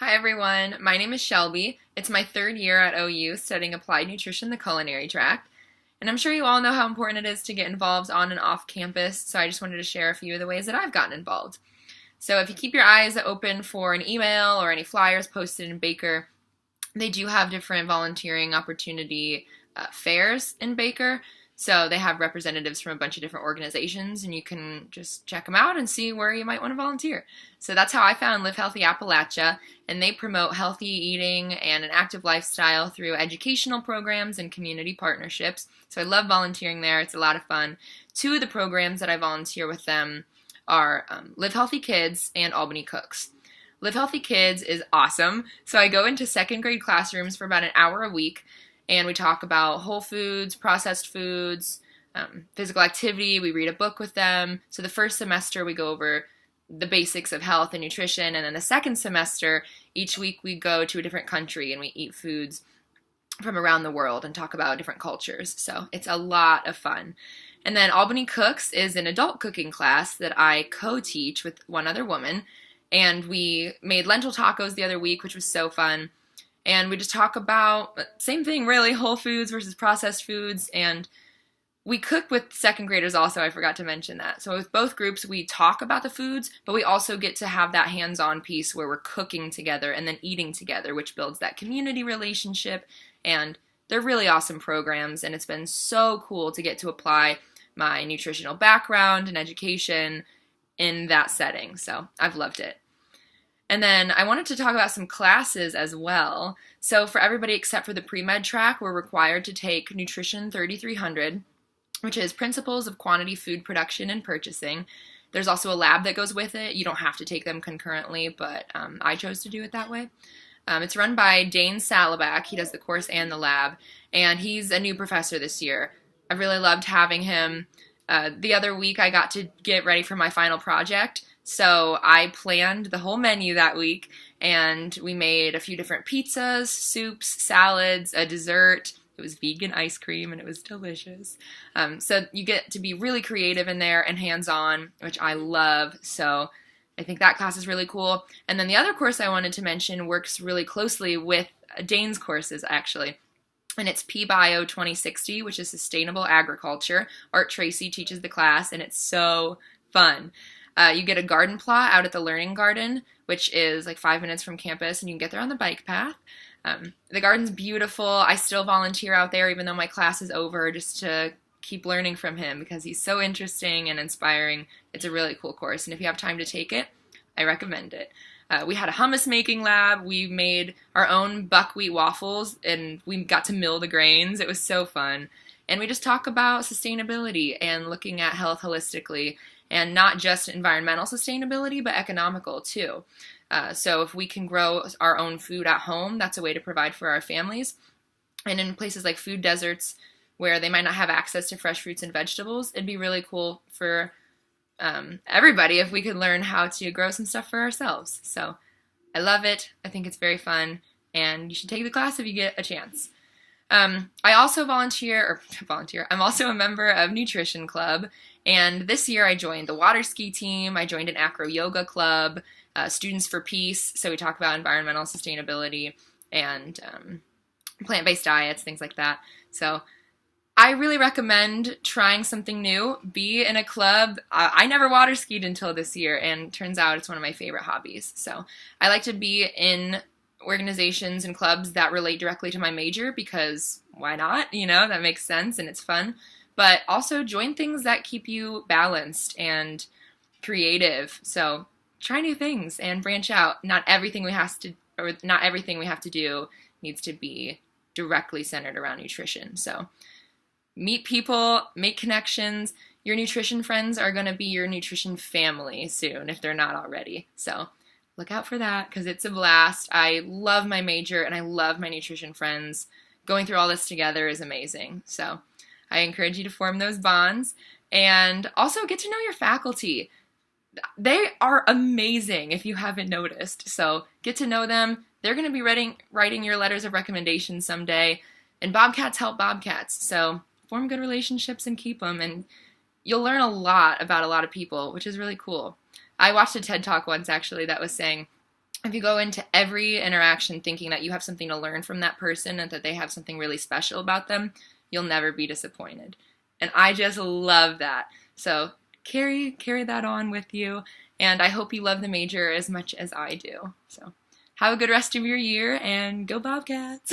Hi everyone, my name is Shelby. It's my third year at OU studying applied nutrition, the culinary track. And I'm sure you all know how important it is to get involved on and off campus, so I just wanted to share a few of the ways that I've gotten involved. So if you keep your eyes open for an email or any flyers posted in Baker, they do have different volunteering opportunity fairs in Baker. So they have representatives from a bunch of different organizations, and you can just check them out and see where you might want to volunteer. So that's how I found Live Healthy Appalachia, and they promote healthy eating and an active lifestyle through educational programs and community partnerships. So I love volunteering there. It's a lot of fun. Two of the programs that I volunteer with them are Live Healthy Kids and Albany Cooks. Live Healthy Kids is awesome. So I go into second grade classrooms for about an hour a week, and we talk about whole foods, processed foods, physical activity. We read a book with them. So the first semester we go over the basics of health and nutrition, and then the second semester, each week we go to a different country and we eat foods from around the world and talk about different cultures. So it's a lot of fun. And then Albany Cooks is an adult cooking class that I co-teach with one other woman, and we made lentil tacos the other week, which was so fun. And we just talk about, same thing really, whole foods versus processed foods. And we cook with second graders also, I forgot to mention that. So with both groups, we talk about the foods, but we also get to have that hands-on piece where we're cooking together and then eating together, which builds that community relationship. And they're really awesome programs, and it's been so cool to get to apply my nutritional background and education in that setting. So I've loved it. And then I wanted to talk about some classes as well. So for everybody except for the pre-med track, we're required to take Nutrition 3300, which is Principles of Quantity Food Production and Purchasing. There's also a lab that goes with it. You don't have to take them concurrently, but I chose to do it that way. It's run by Dane Salaback. He does the course and the lab, and he's a new professor this year. I really loved having him. The other week I got to get ready for my final project. So I planned the whole menu that week, and we made a few different pizzas, soups, salads, a dessert. It was vegan ice cream, and it was delicious. So you get to be really creative in there and hands-on, which I love. So I think that class is really cool. And then the other course I wanted to mention works really closely with Dane's courses, actually. And it's PBio 2060, which is Sustainable Agriculture. Art Tracy teaches the class, and it's so fun. You get a garden plot out at the Learning Garden, which is like 5 minutes from campus, and you can get there on the bike path. The garden's beautiful. I still volunteer out there even though my class is over, just to keep learning from him because he's so interesting and inspiring. It's a really cool course, and if you have time to take it, I recommend it. We had a hummus making lab. We made our own buckwheat waffles, and we got to mill the grains. It was so fun. And we just talk about sustainability and looking at health holistically, and not just environmental sustainability, but economical too. So if we can grow our own food at home, that's a way to provide for our families. And in places like food deserts, where they might not have access to fresh fruits and vegetables, it'd be really cool for everybody if we could learn how to grow some stuff for ourselves. So I love it. I think it's very fun, and you should take the class if you get a chance. I also volunteer. I'm also a member of Nutrition Club, and this year I joined the water ski team. I joined an acro yoga club, Students for Peace. So we talk about environmental sustainability and plant-based diets, things like that. So I really recommend trying something new. Be in a club. I never water skied until this year, and turns out it's one of my favorite hobbies. So I like to be in organizations and clubs that relate directly to my major, because why not? You know, that makes sense and it's fun. But also join things that keep you balanced and creative. So try new things and branch out. Not everything we have to do needs to be directly centered around nutrition. So meet people, make connections. Your nutrition friends are going to be your nutrition family soon if they're not already. So look out for that, because it's a blast. I love my major and I love my nutrition friends. Going through all this together is amazing. So I encourage you to form those bonds, and also get to know your faculty. They are amazing if you haven't noticed. So get to know them. They're going to be writing your letters of recommendation someday, and Bobcats help Bobcats. So form good relationships and keep them, and you'll learn a lot about a lot of people, which is really cool. I watched a TED Talk once, actually, that was saying if you go into every interaction thinking that you have something to learn from that person and that they have something really special about them, you'll never be disappointed. And I just love that. So carry that on with you, and I hope you love the major as much as I do. So have a good rest of your year, and go Bobcats!